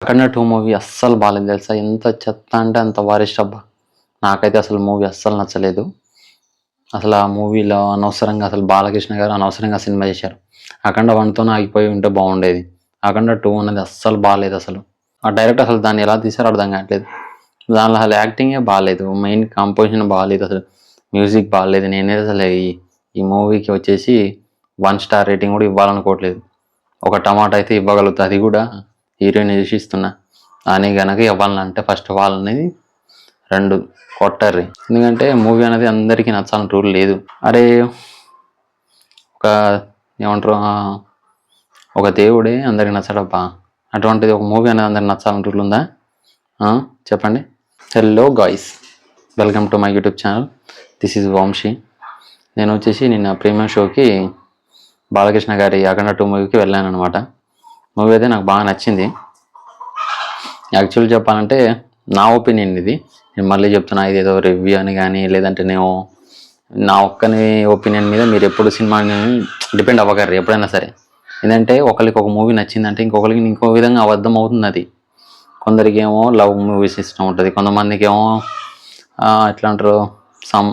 అఖండ 2 movie అస్సలు బాలేదు తెలుసా? ఎంత చెత్త అంటే అంత వరస్ట్ అబ్బా! నాకైతే అసలు మూవీ అస్సలు నచ్చలేదు. అసలు ఆ మూవీలో అనవసరంగా అసలు బాలకృష్ణ గారు అనవసరంగా సినిమా చేశారు. అఖండ 1తోనే ఆగిపోయి ఉంటే బాగుండేది. అఖండ 2 అనేది అస్సలు బాలేదసలు. ఆ డైరెక్టర్ అసలు దాన్ని ఎలా తీశారో అర్థం కావట్లేదు. దానిలో అసలు యాక్టింగే బాలేదు. మెయిన్ కంపోజిషన్ బాలేదు అసలు. మ్యూజిక్ బాలేదు. నేనైతే అసలు ఈ మూవీకి వచ్చేసి 1 స్టార్ రేటింగ్ కూడా ఇవ్వాలనుకోవట్లేదు. ఒక టమాటా అయితే ఇవ్వగలుగుతా. అది కూడా హీరోయిన్ చూసి ఇస్తున్నా. అని గనక ఇవ్వాలంటే ఫస్ట్ వాళ్ళని 2 కొట్టర్రి. ఎందుకంటే మూవీ అనేది అందరికీ నచ్చాలని రూల్ లేదు. అరే ఒక ఏమంటారు ఒక దేవుడే అందరికి నచ్చడబ్బా. అటువంటిది ఒక మూవీ అనేది అందరికి నచ్చాలని రూల్ ఉందా? చెప్పండి. Hello guys, welcome to my YouTube channel. This is Vamsi. నేను వచ్చేసి నిన్న ప్రీమియర్ షోకి బాలకృష్ణ గారి అఖండ 2 మూవీకి వెళ్ళాను అనమాట. మూవీ అయితే నాకు బాగా నచ్చింది. యాక్చువల్ చెప్పాలంటే నా ఒపీనియన్ ఇది. నేను మళ్ళీ చెప్తున్నా, ఇది ఏదో రివ్యూ అని కానీ లేదంటే నేను నా ఒక్కని ఒపీనియన్ మీద మీరు ఎప్పుడు సినిమాని డిపెండ్ అవ్వగలరు ఎప్పుడైనా సరే. ఏంటంటే ఒకరికి ఒక మూవీ నచ్చిందంటే ఇంకొకరికి ఇంకో విధంగా అబద్ధం అవుతుంది. అది కొందరికి ఏమో లవ్ మూవీస్ ఇష్టం ఉంటుంది, కొంతమందికి ఏమో ఎట్లా అంటారు సమ్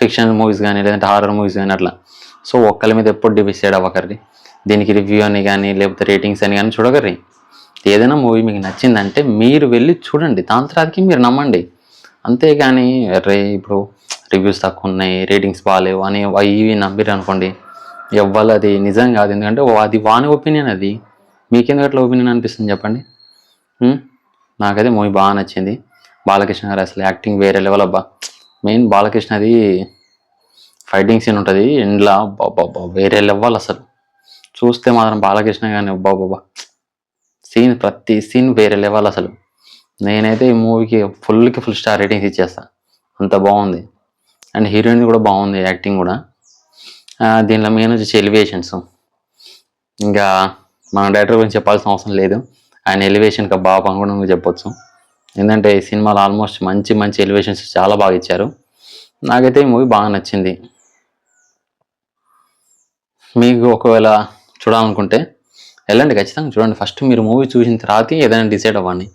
ఫిక్షన్ మూవీస్ కానీ లేదంటే హారర్ మూవీస్ కానీ అట్లా. సో ఒక్కరి మీద ఎప్పుడు డిసైడ్ అవ్వకర్రి. దీనికి రివ్యూ అని కానీ లేకపోతే రేటింగ్స్ అని కానీ చూడగర్రి. ఏదైనా మూవీ మీకు నచ్చిందంటే మీరు వెళ్ళి చూడండి, దాని తర్వాతకి మీరు నమ్మండి. అంతేగాని ఇప్పుడు రివ్యూస్ తక్కువ ఉన్నాయి, రేటింగ్స్ బాగాలేవు అని ఇవి నమ్మిరు అనుకోండి, ఎవ్వరు అది నిజం కాదు. ఎందుకంటే అది వాని ఒపీనియన్. అది మీకెందుకు అట్లా ఒపీనియన్ అనిపిస్తుంది చెప్పండి. నాకైతే మూవీ బాగా నచ్చింది. బాలకృష్ణ గారు అసలు యాక్టింగ్ వేరే లెవెల్ అబ్బా. మెయిన్ బాలకృష్ణది ఫైటింగ్ సీన్ ఉంటుంది ఇంట్లో, బాబా వేరే లెవెల్ అసలు. చూస్తే మాత్రం బాలకృష్ణ కానీ బాబా ప్రతి సీన్ వేరే లెవెల్ అసలు. నేనైతే ఈ మూవీకి ఫుల్ స్టార్ రేటింగ్స్ ఇచ్చేస్తా, అంత బాగుంది. అండ్ హీరోయిన్ కూడా బాగుంది, యాక్టింగ్ కూడా. దీనిలో మెయిన్ వచ్చేసి ఎలివేషన్స్. ఇంకా మన డైరెక్టర్ గురించి చెప్పాల్సిన అవసరం లేదు. ఆయన ఎలివేషన్కి బాగా అనుగుణంగా చెప్పొచ్చు. ఎందుకంటే ఈ సినిమాలో ఆల్మోస్ట్ మంచి ఎలివేషన్స్ చాలా బాగా ఇచ్చారు. నాకైతే ఈ మూవీ బాగా నచ్చింది. మీకు ఒకవేళ చూడాలనుకుంటే వెళ్ళండి, ఖచ్చితంగా చూడండి. ఫస్ట్ మీరు మూవీ చూసిన తర్వాత ఏదైనా డిసైడ్ అవ్వండి.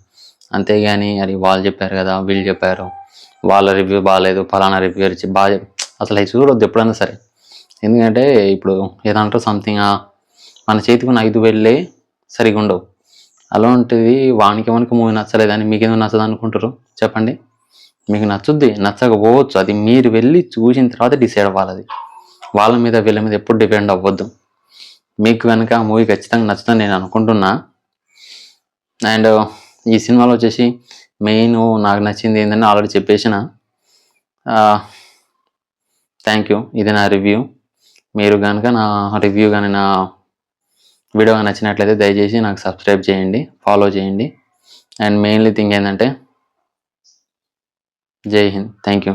అంతేగాని అది వాళ్ళు చెప్పారు కదా, వీళ్ళు చెప్పారు, వాళ్ళ రివ్యూ బాగాలేదు, ఫలానా రివ్యూ బాగా, అసలు అవి చూడొద్దు ఎప్పుడైనా సరే. ఎందుకంటే ఇప్పుడు ఏదంటారు సంథింగ్ మన చేతికి ఉన్న 5,000 సరిగా ఉండవు. అలాంటిది వానికి మూవీ నచ్చలేదని మీకేదో నచ్చదు అనుకుంటారు చెప్పండి. మీకు నచ్చుద్ది, నచ్చకపోవచ్చు. అది మీరు వెళ్ళి చూసిన తర్వాత డిసైడ్ అవ్వాలి. అది వాళ్ళ మీద వీళ్ళ మీద ఎప్పుడు డిపెండ్ అవ్వద్దు. మీకు కనుక ఆ మూవీ ఖచ్చితంగా నచ్చుతుంది నేను అనుకుంటున్నా. అండ్ ఈ సినిమాలో వచ్చేసి మెయిన్ నాకు నచ్చింది ఏంటంటే ఆల్రెడీ చెప్పేసిన. Thank you. ఇది నా రివ్యూ. మీరు కనుక నా రివ్యూ కానీ నా వీడియో నచ్చినట్లయితే దయచేసి నాకు సబ్స్క్రైబ్ చేయండి, ఫాలో చేయండి. అండ్ మెయిన్లీ థింగ్ ఏంటంటే జై హింద్. Thank you.